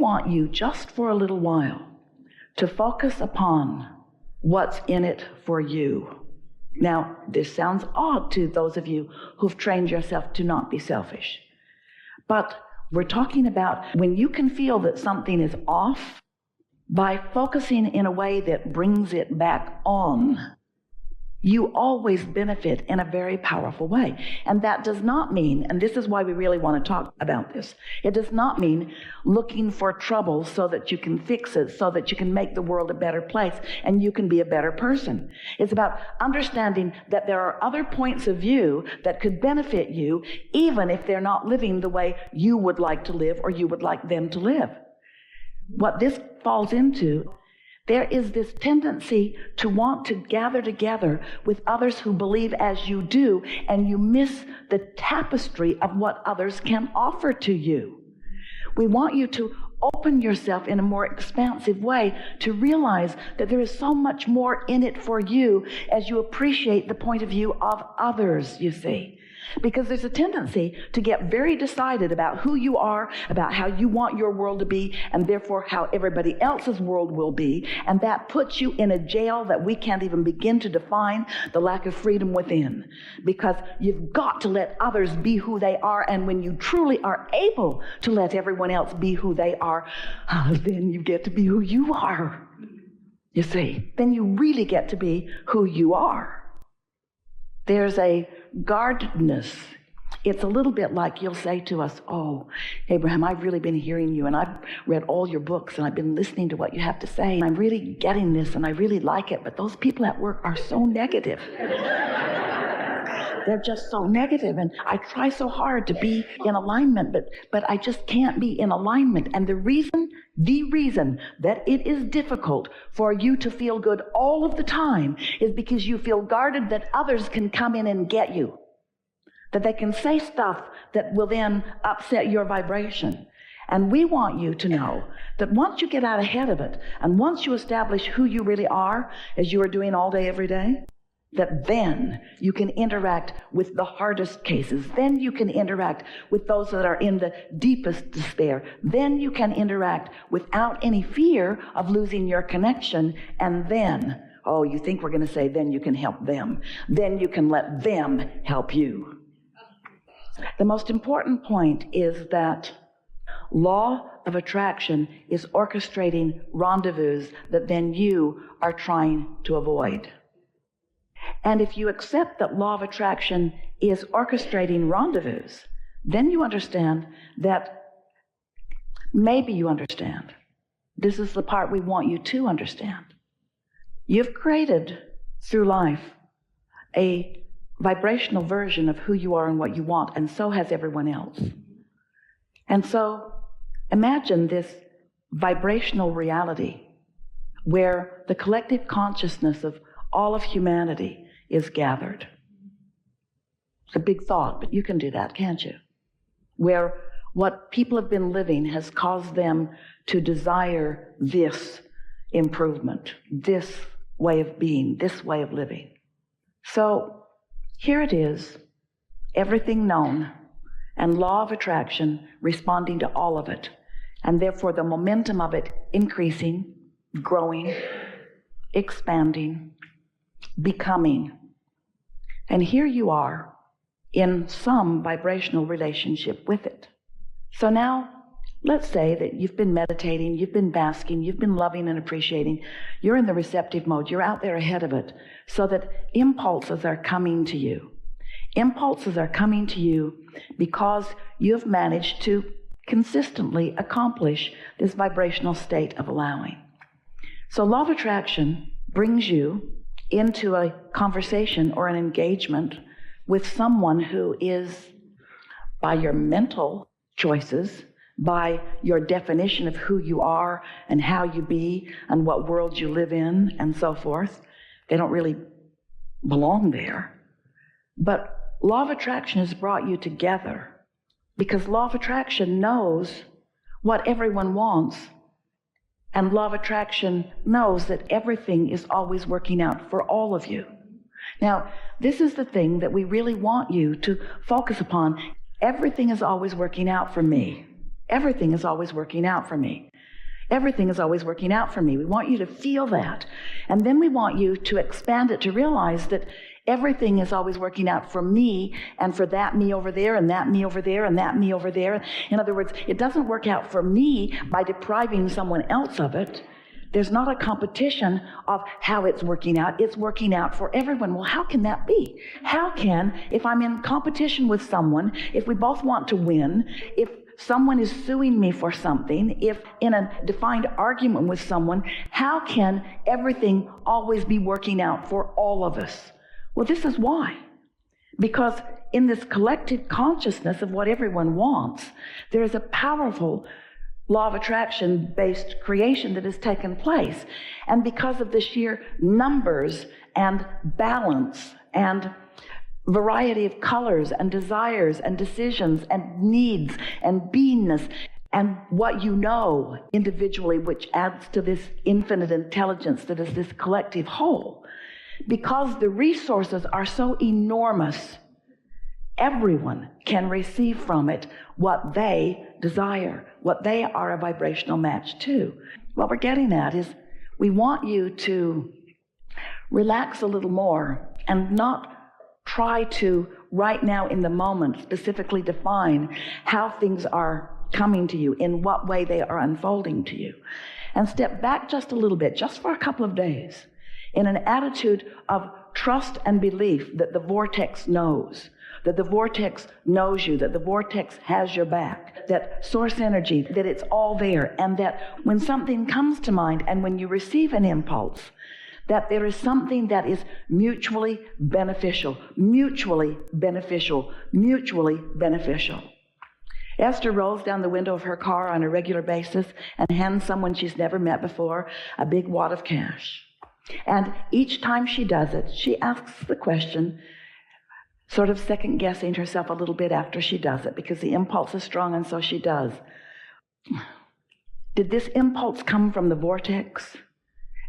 want you just for a little while to focus upon what's in it for you. Now, this sounds odd to those of you who've trained yourself to not be selfish. But we're talking about when you can feel that something is off by focusing in a way that brings it back on. You always benefit in a very powerful way. And that does not mean, and this is why we really want to talk about this, it does not mean looking for trouble so that you can fix it, so that you can make the world a better place and you can be a better person. It's about understanding that there are other points of view that could benefit you, even if they're not living the way you would like to live or you would like them to live. What this falls into, there is this tendency to want to gather together with others who believe as you do, and you miss the tapestry of what others can offer to you. We want you to open yourself in a more expansive way to realize that there is so much more in it for you as you appreciate the point of view of others, you see. Because there's a tendency to get very decided about who you are, about how you want your world to be, and therefore how everybody else's world will be. And that puts you in a jail that we can't even begin to define, the lack of freedom within. Because you've got to let others be who they are, and when you truly are able to let everyone else be who they are, then you get to be who you are. You see, then you really get to be who you are. There's a guardedness. It's a little bit like you'll say to us, "Oh, Abraham, I've really been hearing you, and I've read all your books, and I've been listening to what you have to say, and I'm really getting this, and I really like it, but those people at work are so negative." They're just so negative, and I try so hard to be in alignment, but I just can't be in alignment. And the reason that it is difficult for you to feel good all of the time is because you feel guarded that others can come in and get you, that they can say stuff that will then upset your vibration. And we want you to know that once you get out ahead of it, and once you establish who you really are, as you are doing all day, every day, that then you can interact with the hardest cases. Then you can interact with those that are in the deepest despair. Then you can interact without any fear of losing your connection. And then, oh, you think we're going to say, then you can help them. Then you can let them help you. The most important point is that law of attraction is orchestrating rendezvous that then you are trying to avoid. And if you accept that law of attraction is orchestrating rendezvous, then you understand that, maybe you understand. This is the part we want you to understand. You've created through life a vibrational version of who you are and what you want, and so has everyone else. And so imagine this vibrational reality where the collective consciousness of all of humanity is gathered. It's a big thought, but you can do that, can't you? Where what people have been living has caused them to desire this improvement, this way of being, this way of living. So here it is, everything known, and law of attraction responding to all of it, and therefore the momentum of it increasing, growing, expanding, becoming. And here you are in some vibrational relationship with it. So now, let's say that you've been meditating, you've been basking, you've been loving and appreciating, you're in the receptive mode, you're out there ahead of it, so that impulses are coming to you. Impulses are coming to you because you've managed to consistently accomplish this vibrational state of allowing. So law of attraction brings you into a conversation or an engagement with someone who is, by your mental choices, by your definition of who you are and how you be and what world you live in and so forth, they don't really belong there. But law of attraction has brought you together because law of attraction knows what everyone wants. And law of attraction knows that everything is always working out for all of you. Now, this is the thing that we really want you to focus upon. Everything is always working out for me. Everything is always working out for me. Everything is always working out for me. We want you to feel that. And then we want you to expand it to realize that everything is always working out for me and for that me over there and that me over there and that me over there. In other words, it doesn't work out for me by depriving someone else of it. There's not a competition of how it's working out. It's working out for everyone. Well, how can that be? How can, if I'm in competition with someone, if we both want to win, if someone is suing me for something, if in a defined argument with someone, how can everything always be working out for all of us? Well, this is why. Because in this collective consciousness of what everyone wants, there is a powerful law of attraction-based creation that has taken place. And because of the sheer numbers and balance and variety of colors and desires and decisions and needs and beingness and what you know individually, which adds to this infinite intelligence that is this collective whole, because the resources are so enormous, everyone can receive from it what they desire, what they are a vibrational match to. What we're getting at is we want you to relax a little more and not try to, right now in the moment, specifically define how things are coming to you, in what way they are unfolding to you. And step back just a little bit, just for a couple of days, in an attitude of trust and belief that the vortex knows, that the vortex knows you, that the vortex has your back, that source energy, that it's all there, and that when something comes to mind and when you receive an impulse, that there is something that is mutually beneficial, mutually beneficial, mutually beneficial. Esther rolls down the window of her car on a regular basis and hands someone she's never met before a big wad of cash. And each time she does it, she asks the question, sort of second-guessing herself a little bit after she does it, because the impulse is strong, and so she does. Did this impulse come from the vortex?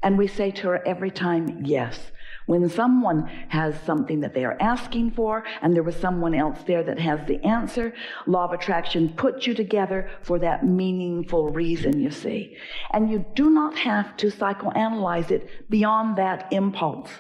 And we say to her every time, yes. When someone has something that they are asking for, and there was someone else there that has the answer, law of attraction puts you together for that meaningful reason, you see. And you do not have to psychoanalyze it beyond that impulse.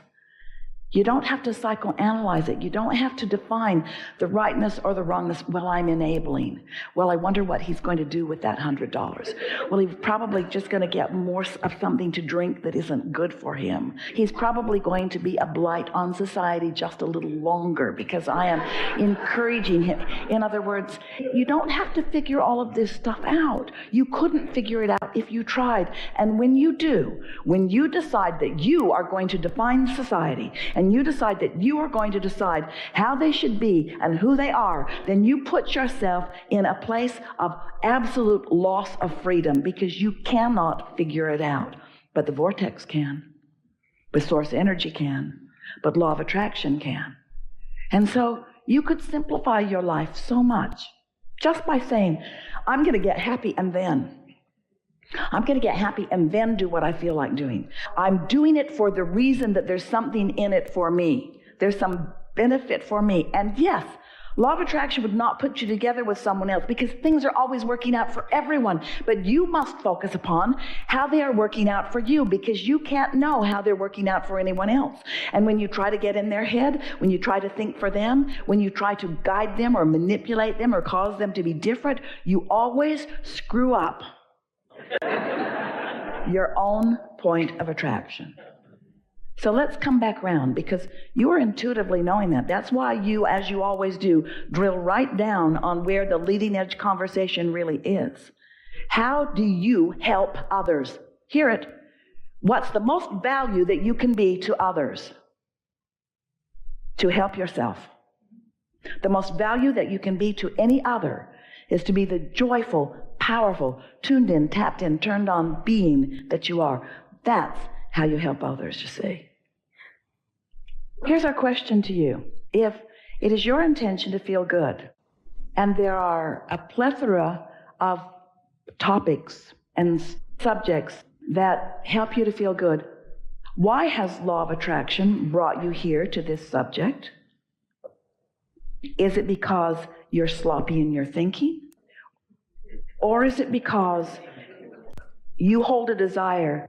You don't have to psychoanalyze it. You don't have to define the rightness or the wrongness. Well, I'm enabling. Well, I wonder what he's going to do with that $100. Well, he's probably just going to get more of something to drink that isn't good for him. He's probably going to be a blight on society just a little longer because I am encouraging him. In other words, you don't have to figure all of this stuff out. You couldn't figure it out if you tried. And when you do, when you decide that you are going to define society, and you decide that you are going to decide how they should be and who they are, then you put yourself in a place of absolute loss of freedom because you cannot figure it out. But the vortex can. But source energy can. But law of attraction can. And so you could simplify your life so much just by saying, I'm going to get happy and then. I'm going to get happy and then do what I feel like doing. I'm doing it for the reason that there's something in it for me. There's some benefit for me. And yes, law of attraction would not put you together with someone else because things are always working out for everyone. But you must focus upon how they are working out for you because you can't know how they're working out for anyone else. And when you try to get in their head, when you try to think for them, when you try to guide them or manipulate them or cause them to be different, you always screw up your own point of attraction. So let's come back around because you are intuitively knowing that. That's why you, as you always do, drill right down on where the leading edge conversation really is. How do you help others? Hear it. What's the most value that you can be to others? To help yourself. The most value that you can be to any other is to be the joyful, powerful, tuned in, tapped in, turned on being that you are. That's how you help others, you see. Here's our question to you. If it is your intention to feel good, and there are a plethora of topics and subjects that help you to feel good, why has law of attraction brought you here to this subject? Is it because you're sloppy in your thinking? Or is it because you hold a desire?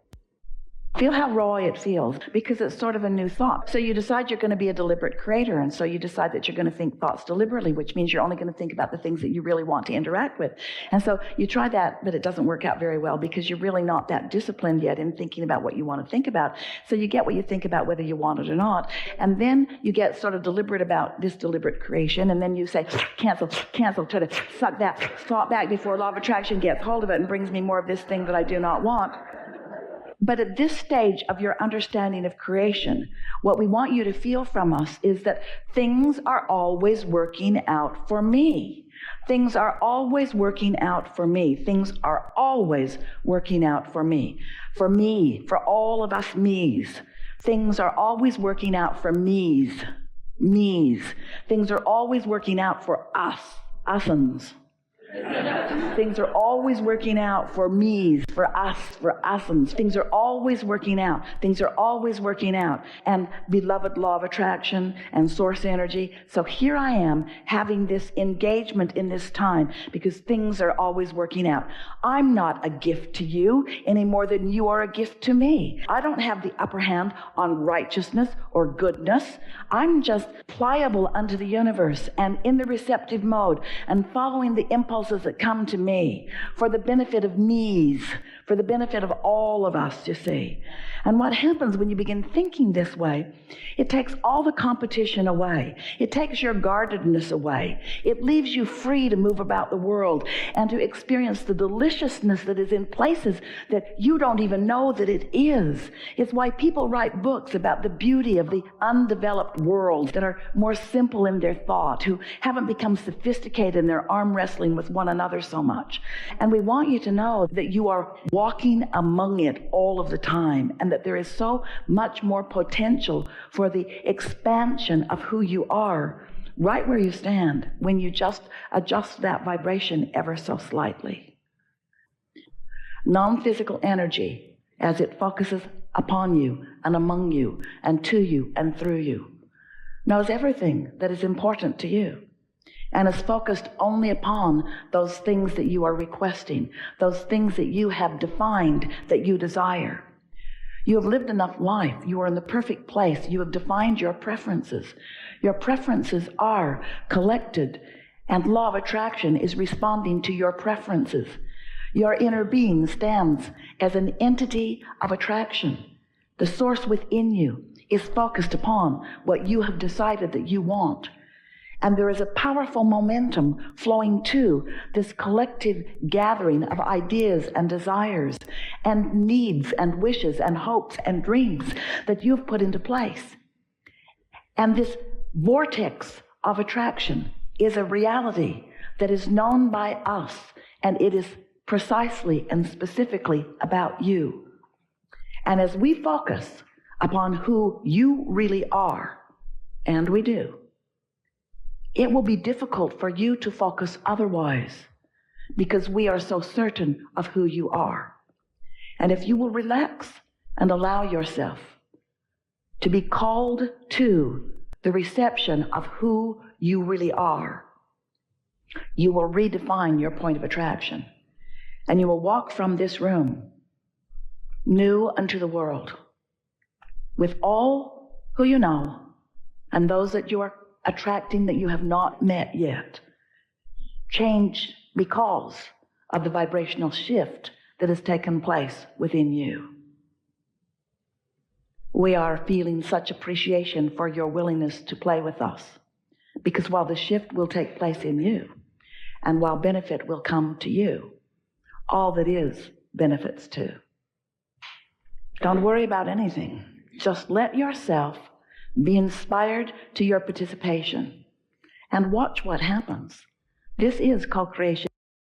Feel how raw it feels, because it's sort of a new thought. So you decide you're going to be a deliberate creator, and so you decide that you're going to think thoughts deliberately, which means you're only going to think about the things that you really want to interact with. And so you try that, but it doesn't work out very well because you're really not that disciplined yet in thinking about what you want to think about. So you get what you think about whether you want it or not. And then you get sort of deliberate about this deliberate creation, and then you say, cancel, try to suck that thought back before law of attraction gets hold of it and brings me more of this thing that I do not want. But at this stage of your understanding of creation, what we want you to feel from us is that things are always working out for me. Things are always working out for me. Things are always working out for me. For me, for all of us me's. Things are always working out for me's. Things are always working out for us, us'uns. Things are always working out for me's, for us, for us'uns. Things are always working out. Things are always working out. And beloved law of attraction and source energy. So here I am having this engagement in this time because things are always working out. I'm not a gift to you any more than you are a gift to me. I don't have the upper hand on righteousness or goodness. I'm just pliable unto the universe and in the receptive mode and following the impulses that come to me for the benefit of me's, for the benefit of all of us, you see. And what happens when you begin thinking this way, it takes all the competition away. It takes your guardedness away. It leaves you free to move about the world and to experience the deliciousness that is in places that you don't even know that it is. It's why people write books about the beauty of the undeveloped worlds that are more simple in their thought, who haven't become sophisticated in their arm wrestling with one another so much. And we want you to know that you are walking among it all of the time, and that there is so much more potential for the expansion of who you are right where you stand when you just adjust that vibration ever so slightly. Non-physical energy, as it focuses upon you and among you and to you and through you, knows everything that is important to you and is focused only upon those things that you are requesting, those things that you have defined that you desire. You have lived enough life. You are in the perfect place. You have defined your preferences. Your preferences are collected, and law of attraction is responding to your preferences. Your inner being stands as an entity of attraction. The source within you is focused upon what you have decided that you want. And there is a powerful momentum flowing to this collective gathering of ideas and desires and needs and wishes and hopes and dreams that you've put into place. And this vortex of attraction is a reality that is known by us, and it is precisely and specifically about you. And as we focus upon who you really are, and we do, it will be difficult for you to focus otherwise because we are so certain of who you are. And if you will relax and allow yourself to be called to the reception of who you really are, you will redefine your point of attraction, and you will walk from this room new unto the world with all who you know and those that you are attracting that you have not met yet, changed because of the vibrational shift that has taken place within you. We are feeling such appreciation for your willingness to play with us, because while the shift will take place in you, and while benefit will come to you, all that is benefits too. Don't worry about anything. Just let yourself be inspired to your participation and watch what happens. This is co-creation.